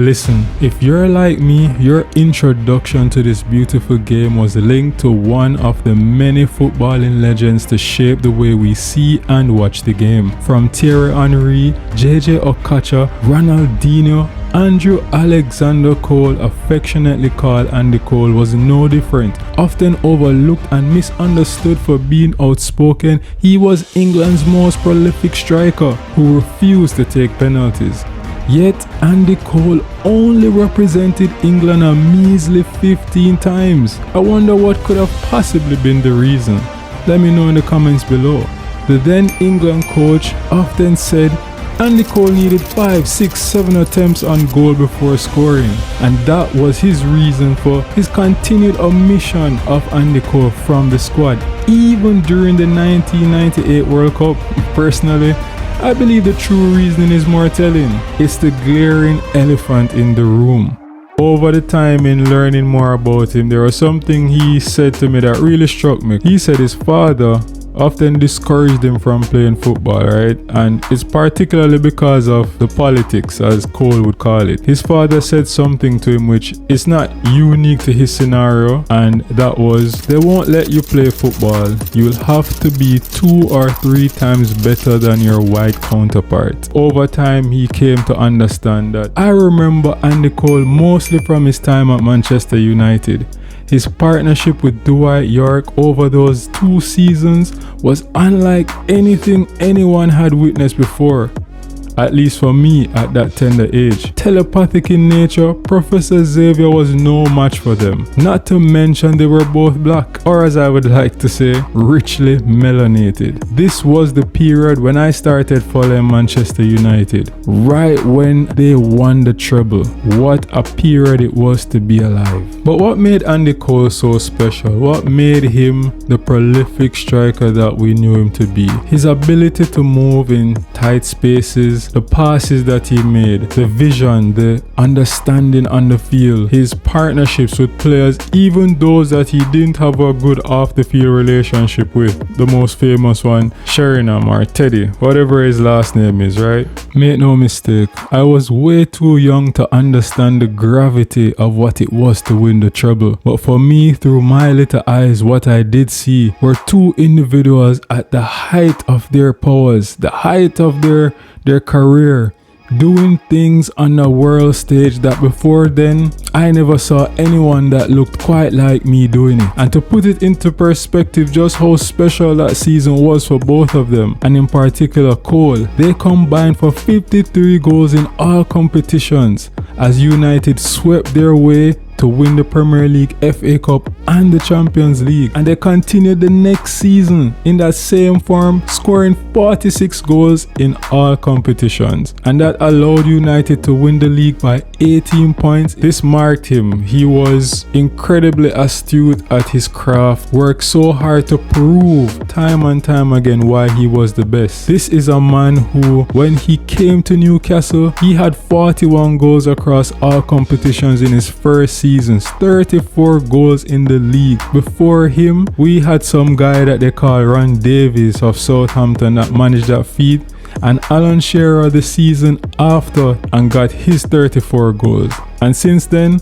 Listen, if you're like me, your introduction to this beautiful game was linked to one of the many footballing legends to shape the way we see and watch the game. From Thierry Henry, JJ Okocha, Ronaldinho, Andrew Alexander Cole, affectionately called Andy Cole, was no different. Often overlooked and misunderstood for being outspoken, he was England's most prolific striker who refused to take penalties. Yet, Andy Cole only represented England a measly 15 times. I wonder what could have possibly been the reason. Let me know in the comments below. The then England coach often said Andy Cole needed 5, 6, 7 attempts on goal before scoring, and that was his reason for his continued omission of Andy Cole from the squad, even during the 1998 World Cup. Personally, I believe the true reasoning is more telling. It's the glaring elephant in the room. Over the time in learning more about him, there was something he said to me that really struck me. He said his father often discouraged him from playing football, right? And it's particularly because of the politics, as Cole would call it. His father said something to him which is not unique to his scenario, and that was, they won't let you play football. You'll have to be 2 or 3 times better than your white counterpart. Over time, he came to understand that. I remember Andy Cole mostly from his time at Manchester United. His partnership with Dwight Yorke over those 2 seasons was unlike anything anyone had witnessed before. At least for me at that tender age. Telepathic in nature, Professor Xavier was no match for them. Not to mention they were both black, or as I would like to say, richly melanated. This was the period when I started following Manchester United, right when they won the treble. What a period it was to be alive. But what made Andy Cole so special? What made him the prolific striker that we knew him to be? His ability to move in tight spaces, the passes that he made, the vision, the understanding on the field, his partnerships with players, even those that he didn't have a good off the field relationship with. The most famous one, Sheringham or Teddy, whatever his last name is, right? Make no mistake, I was way too young to understand the gravity of what it was to win the treble. But for me, through my little eyes, what I did see were 2 individuals at the height of their powers, the height of their career, doing things on a world stage that before then I never saw anyone that looked quite like me doing it. And to put it into perspective just how special that season was for both of them, and in particular Cole, they combined for 53 goals in all competitions as United swept their way to win the Premier League, FA Cup and the Champions League. And they continued the next season in that same form, scoring 46 goals in all competitions. And that allowed United to win the league by 18 points. This marked him. He was incredibly astute at his craft, worked so hard to prove time and time again why he was the best. This is a man who, when he came to Newcastle, he had 41 goals across all competitions in his first seasons, 34 goals in the league. Before him, we had some guy that they call Ron Davies of Southampton that managed that feat, and Alan Shearer the season after and got his 34 goals. And since then,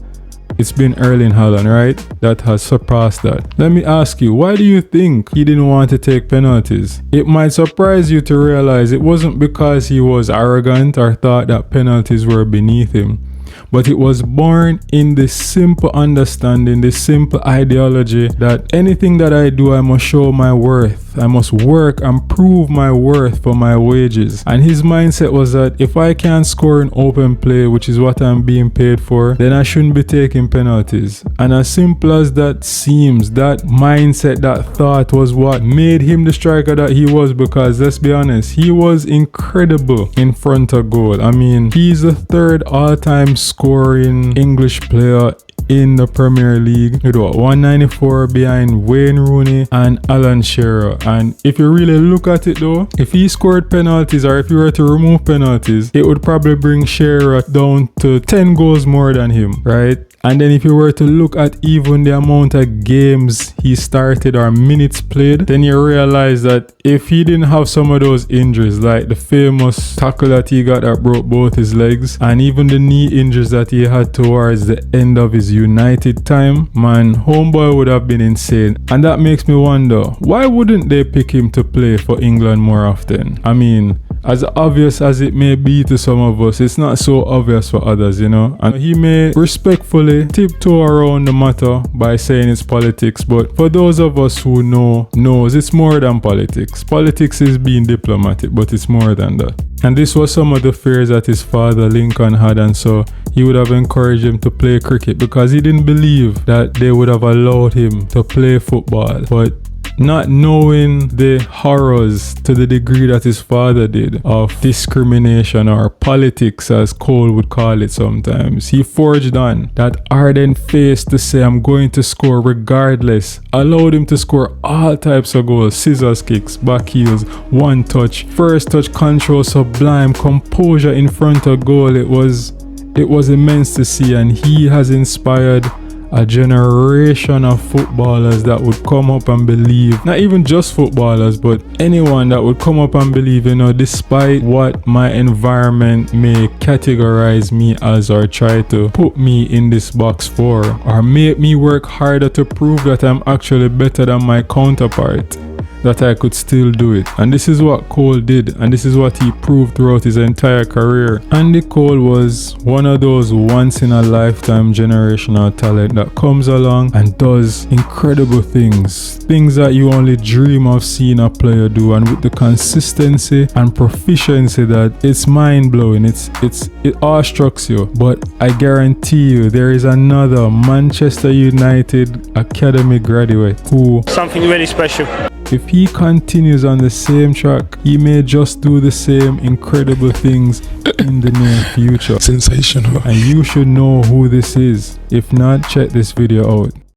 it's been Erling Haaland, right? That has surpassed that. Let me ask you, why do you think he didn't want to take penalties? It might surprise you to realize it wasn't because he was arrogant or thought that penalties were beneath him. But it was born in this simple understanding, this simple ideology that anything that I do, I must show my worth. I must work and prove my worth for my wages. And his mindset was that if I can't score in open play, which is what I'm being paid for, then I shouldn't be taking penalties. And as simple as that seems, that mindset, that thought was what made him the striker that he was, because let's be honest, he was incredible in front of goal. I mean, he's the 3rd all-time scoring English player in the Premier League, with 194 behind Wayne Rooney and Alan Shearer. And if you really look at it though, if he scored penalties or if you were to remove penalties, it would probably bring Shearer down to 10 goals more than him, right? And then if you were to look at even the amount of games he started or minutes played, then you realize that if he didn't have some of those injuries, like the famous tackle that he got that broke both his legs, and even the knee injuries that he had towards the end of his United time, man, homeboy would have been insane. And that makes me wonder, why wouldn't they pick him to play for England more often? I mean, as obvious as it may be to some of us, it's not so obvious for others, you know. And he may respectfully tiptoe around the matter by saying it's politics, but for those of us who knows it's more than politics. Politics is being diplomatic, but it's more than that. And this was some of the fears that his father Lincoln had, and so he would have encouraged him to play cricket because he didn't believe that they would have allowed him to play football. But not knowing the horrors to the degree that his father did of discrimination or politics, as Cole would call it sometimes, he forged on. That ardent face to say, I'm going to score regardless, allowed him to score all types of goals: scissors kicks, back heels, one touch, first touch control, sublime composure in front of goal. It was immense to see, and he has inspired a generation of footballers that would come up and believe, not even just footballers, but anyone that would come up and believe, you know, despite what my environment may categorize me as or try to put me in this box for, or make me work harder to prove that I'm actually better than my counterpart, that I could still do it. And this is what Cole did, and this is what he proved throughout his entire career. Andy Cole was one of those once in a lifetime generational talent that comes along and does incredible things that you only dream of seeing a player do, and with the consistency and proficiency that it's mind-blowing. It awestrucks you. But I guarantee you there is another Manchester United Academy graduate who, something really special. If he continues on the same track, he may just do the same incredible things in the near future. Sensational. And you should know who this is. If not, check this video out.